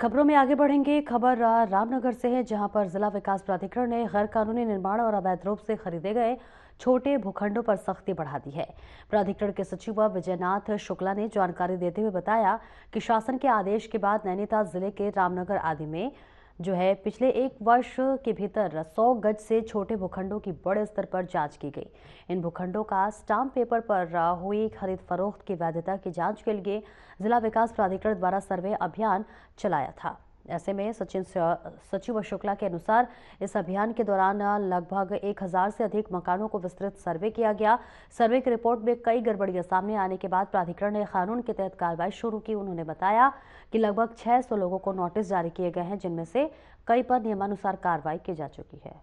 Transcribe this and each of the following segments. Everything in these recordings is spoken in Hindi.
खबरों में आगे बढ़ेंगे। खबर रामनगर से है, जहां पर जिला विकास प्राधिकरण ने गैर कानूनी निर्माण और अवैध रूप से खरीदे गए छोटे भूखंडों पर सख्ती बढ़ा दी है। प्राधिकरण के सचिव विजयनाथ शुक्ला ने जानकारी देते हुए बताया कि शासन के आदेश के बाद नैनीताल जिले के रामनगर आदि में पिछले एक वर्ष के भीतर 100 गज से छोटे भूखंडों की बड़े स्तर पर जांच की गई। इन भूखंडों का स्टाम्प पेपर पर हुई खरीद फरोख्त की वैधता की जांच के लिए जिला विकास प्राधिकरण द्वारा सर्वे अभियान चलाया था। ऐसे में सचिव शुक्ला के अनुसार इस अभियान के दौरान लगभग 1000 से अधिक मकानों को विस्तृत सर्वे किया गया। सर्वे की रिपोर्ट में कई गड़बड़ियां सामने आने के बाद प्राधिकरण ने कानून के तहत कार्रवाई शुरू की। उन्होंने बताया कि लगभग 600 लोगों को नोटिस जारी किए गए हैं, जिनमें से कई पर नियमानुसार कार्रवाई की जा चुकी है।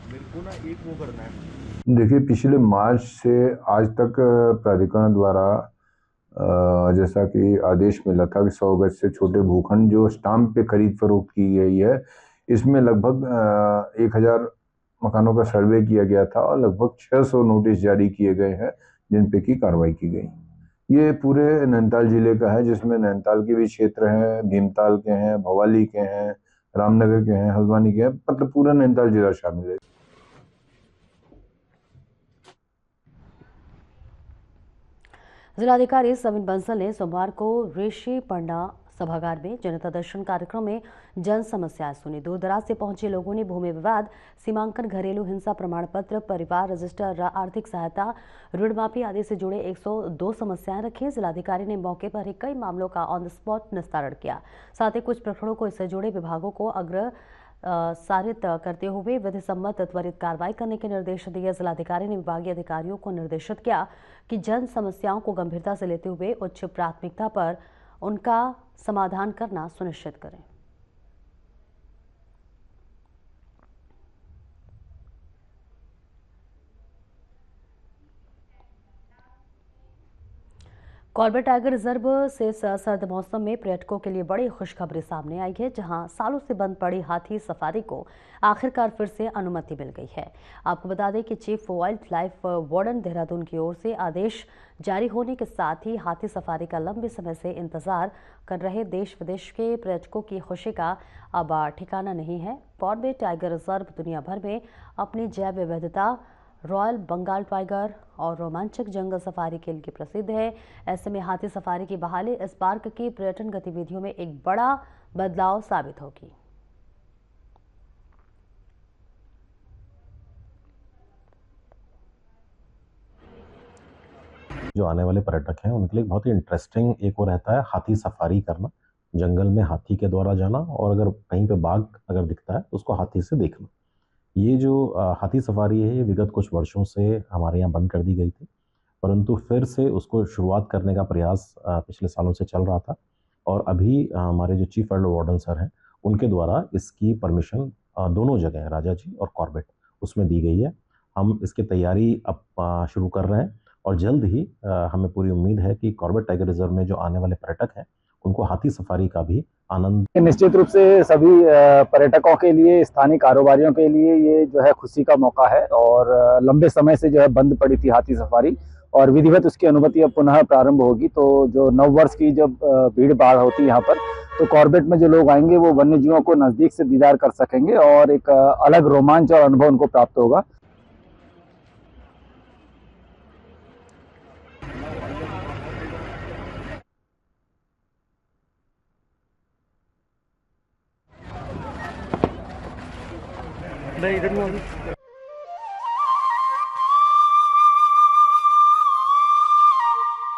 मेरे को ना एक वो करना है। देखिए, पिछले मार्च से आज तक प्राधिकरण द्वारा जैसा कि आदेश मिला था कि 100 गज से छोटे भूखंड जो स्टाम्प पे खरीद फरोख्त की गई है, इसमें लगभग 1000 मकानों का सर्वे किया गया था और लगभग 600 नोटिस जारी किए गए हैं, जिन पे की कार्रवाई की गई। ये पूरे नैनीताल जिले का है, जिसमें नैनीताल के भी क्षेत्र हैं, भीमताल के हैं, भवाली के हैं, रामनगर के हैं, हल्द्वानी के हैं, मतलब पूरा नैनीताल जिला शामिल है। जिलाधिकारी सविन बंसल ने सोमवार को ऋषि पंडा सभागार में जनता दर्शन कार्यक्रम में जन समस्याएं सुनी। दूर दराज से पहुंचे लोगों ने भूमि विवाद, सीमांकन, घरेलू हिंसा प्रमाण पत्र, परिवार रजिस्टर, आर्थिक सहायता, ऋण माफी आदि से जुड़े 102 समस्याएं रखी। जिलाधिकारी ने मौके पर ही कई मामलों का ऑन द स्पॉट निस्तारण किया। साथ ही कुछ प्रकरणों को इससे जुड़े विभागों को सारित करते हुए विधि सम्मत त्वरित कार्रवाई करने के निर्देश दिए। जिलाधिकारी ने विभागीय अधिकारियों को निर्देशित किया कि जन समस्याओं को गंभीरता से लेते हुए उच्च प्राथमिकता पर उनका समाधान करना सुनिश्चित करें। कॉर्बेट टाइगर रिजर्व से सर्द मौसम में पर्यटकों के लिए बड़ी खुशखबरी सामने आई है, जहां सालों से बंद पड़ी हाथी सफारी को आखिरकार फिर से अनुमति मिल गई है। आपको बता दें कि chief wild life warden Dehradun की ओर से आदेश जारी होने के साथ ही हाथी सफारी का लंबे समय से इंतजार कर रहे देश विदेश के पर्यटकों की खुशी का अब ठिकाना नहीं है। कॉर्बेट टाइगर रिजर्व दुनिया भर में अपनी जैव विविधता, रॉयल बंगाल टाइगर और रोमांचक जंगल सफारी के लिए प्रसिद्ध है। ऐसे में हाथी सफारी की बहाली इस पार्क की पर्यटन गतिविधियों में एक बड़ा बदलाव साबित होगी। जो आने वाले पर्यटक हैं उनके लिए बहुत ही इंटरेस्टिंग एक वो रहता है हाथी सफारी करना, जंगल में हाथी के द्वारा जाना और अगर कहीं पे बाघ अगर दिखता है तो उसको हाथी से देखना। ये जो हाथी सफारी है, ये विगत कुछ वर्षों से हमारे यहाँ बंद कर दी गई थी, परंतु फिर से उसको शुरुआत करने का प्रयास पिछले सालों से चल रहा था और अभी हमारे जो चीफ वाइल्ड वार्डन सर हैं उनके द्वारा इसकी परमिशन दोनों जगह राजा जी और कॉर्बेट उसमें दी गई है। हम इसकी तैयारी अब शुरू कर रहे हैं और जल्द ही हमें पूरी उम्मीद है कि कॉर्बेट टाइगर रिजर्व में जो आने वाले पर्यटक हैं उनको हाथी सफारी का भी आनंद। निश्चित रूप से सभी पर्यटकों के लिए, स्थानीय कारोबारियों के लिए ये जो है खुशी का मौका है और लंबे समय से जो है बंद पड़ी थी हाथी सफारी और विधिवत उसकी अनुमति अब पुनः प्रारंभ होगी। तो जो नववर्ष की जब भीड़ भाड़ होती है यहाँ पर, तो कॉर्बेट में जो लोग आएंगे वो वन्य जीवों को नजदीक से दीदार कर सकेंगे और एक अलग रोमांच और अनुभव उनको प्राप्त होगा। नहीं, इधर